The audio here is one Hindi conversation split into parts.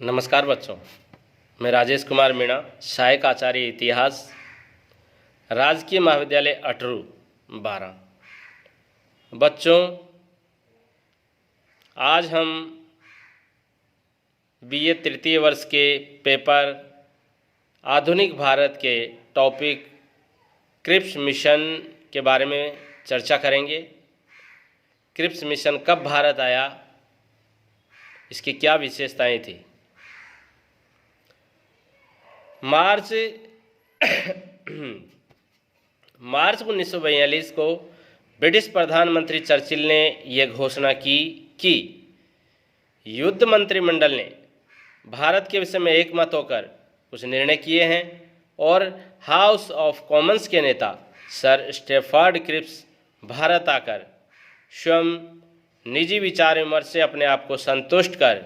नमस्कार बच्चों, मैं राजेश कुमार मीणा, सहायक आचार्य इतिहास, राजकीय महाविद्यालय अटरू 12। बच्चों, आज हम बीए तृतीय वर्ष के पेपर आधुनिक भारत के टॉपिक क्रिप्स मिशन के बारे में चर्चा करेंगे। क्रिप्स मिशन कब भारत आया, इसकी क्या विशेषताएं थी। मार्च 1942 को ब्रिटिश प्रधानमंत्री चर्चिल ने यह घोषणा की कि युद्ध मंत्रिमंडल ने भारत के विषय में एकमत होकर कुछ निर्णय किए हैं और हाउस ऑफ कॉमन्स के नेता सर स्टैफर्ड क्रिप्स भारत आकर स्वयं निजी विचार विमर्श से अपने आप को संतुष्ट कर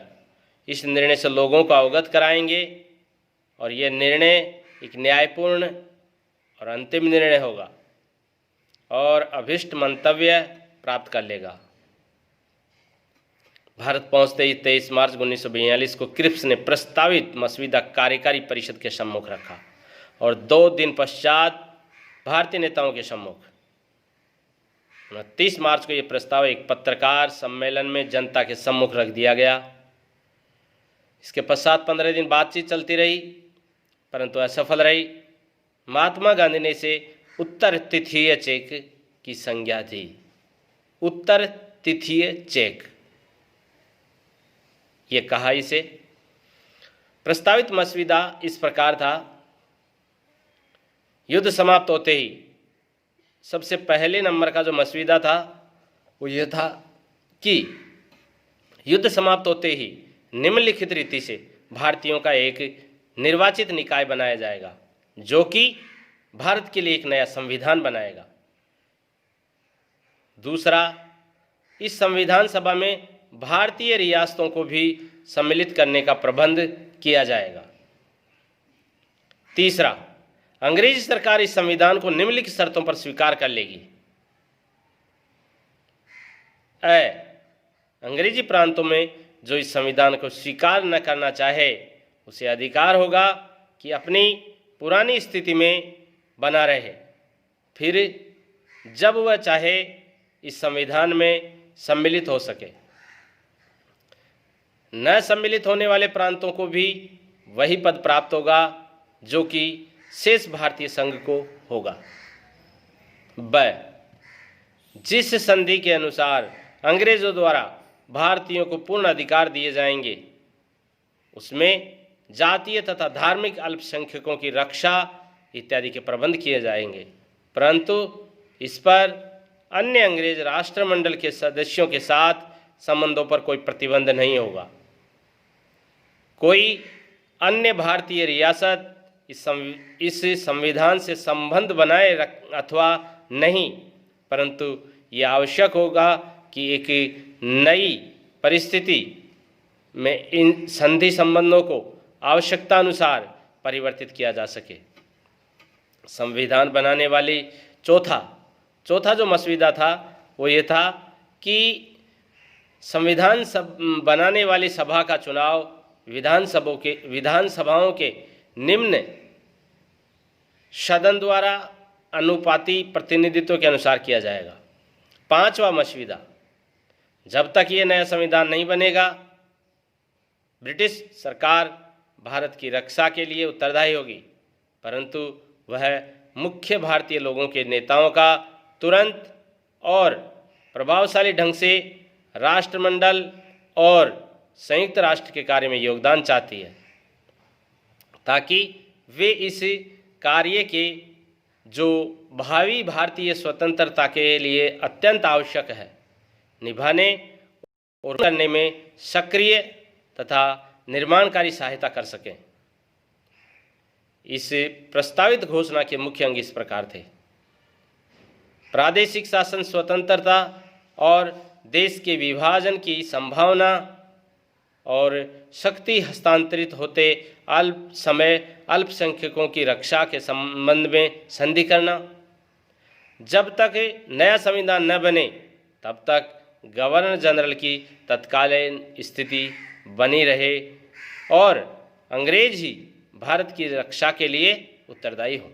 इस निर्णय से लोगों को अवगत कराएंगे और यह निर्णय एक न्यायपूर्ण और अंतिम निर्णय होगा और अभीष्ट मंतव्य प्राप्त कर लेगा। भारत पहुंचते ही 23 मार्च 1942 को क्रिप्स ने प्रस्तावित मसौदा कार्यकारी परिषद के सम्मुख रखा और 2 दिन पश्चात भारतीय नेताओं के सम्मुख 29 मार्च को यह प्रस्ताव एक पत्रकार सम्मेलन में जनता के सम्मुख रख दिया गया। इसके पश्चात 15 दिन बातचीत चलती रही, परंतु असफल रही। महात्मा गांधी ने इसे उत्तर तिथीय चेक की संज्ञा दी। उत्तर तिथीय चेक ये कहा इसे। प्रस्तावित मसौदा इस प्रकार था। युद्ध समाप्त होते ही सबसे पहले नंबर का जो मसौदा था वो यह था कि युद्ध समाप्त होते ही निम्नलिखित रीति से भारतीयों का एक निर्वाचित निकाय बनाया जाएगा जो कि भारत के लिए एक नया संविधान बनाएगा। दूसरा, इस संविधान सभा में भारतीय रियासतों को भी सम्मिलित करने का प्रबंध किया जाएगा। तीसरा, अंग्रेजी सरकार इस संविधान को निम्नलिखित शर्तों पर स्वीकार कर लेगी। अंग्रेजी प्रांतों में जो इस संविधान को स्वीकार न करना चाहे उसे अधिकार होगा कि अपनी पुरानी स्थिति में बना रहे, फिर जब वह चाहे इस संविधान में सम्मिलित हो सके। न सम्मिलित होने वाले प्रांतों को भी वही पद प्राप्त होगा जो कि शेष भारतीय संघ को होगा। जिस संधि के अनुसार अंग्रेजों द्वारा भारतीयों को पूर्ण अधिकार दिए जाएंगे उसमें जातीय तथा धार्मिक अल्पसंख्यकों की रक्षा इत्यादि के प्रबंध किए जाएंगे, परंतु इस पर अन्य अंग्रेज राष्ट्रमंडल के सदस्यों के साथ संबंधों पर कोई प्रतिबंध नहीं होगा। कोई अन्य भारतीय रियासत इस संविधान से संबंध बनाए अथवा नहीं, परंतु यह आवश्यक होगा कि एक नई परिस्थिति में इन संधि संबंधों को आवश्यकता अनुसार परिवर्तित किया जा सके। संविधान बनाने वाली चौथा जो मसौदा था वो ये था कि संविधान बनाने वाली सभा का चुनाव विधानसभाओं के निम्न सदन द्वारा अनुपाती प्रतिनिधित्व के अनुसार किया जाएगा। 5वां मसौदा, जब तक ये नया संविधान नहीं बनेगा ब्रिटिश सरकार भारत की रक्षा के लिए उत्तरदायी होगी, परंतु वह मुख्य भारतीय लोगों के नेताओं का तुरंत और प्रभावशाली ढंग से राष्ट्रमंडल और संयुक्त राष्ट्र के कार्य में योगदान चाहती है ताकि वे इस कार्य के जो भावी भारतीय स्वतंत्रता के लिए अत्यंत आवश्यक है निभाने और करने में सक्रिय तथा निर्माणकारी सहायता कर सकें। इस प्रस्तावित घोषणा के मुख्य अंग इस प्रकार थे। प्रादेशिक शासन स्वतंत्रता और देश के विभाजन की संभावना और शक्ति हस्तांतरित होते अल्पसंख्यकों की रक्षा के संबंध में संधि करना। जब तक नया संविधान न बने तब तक गवर्नर जनरल की तत्कालीन स्थिति बनी रहे और अंग्रेज ही भारत की रक्षा के लिए उत्तरदायी हों।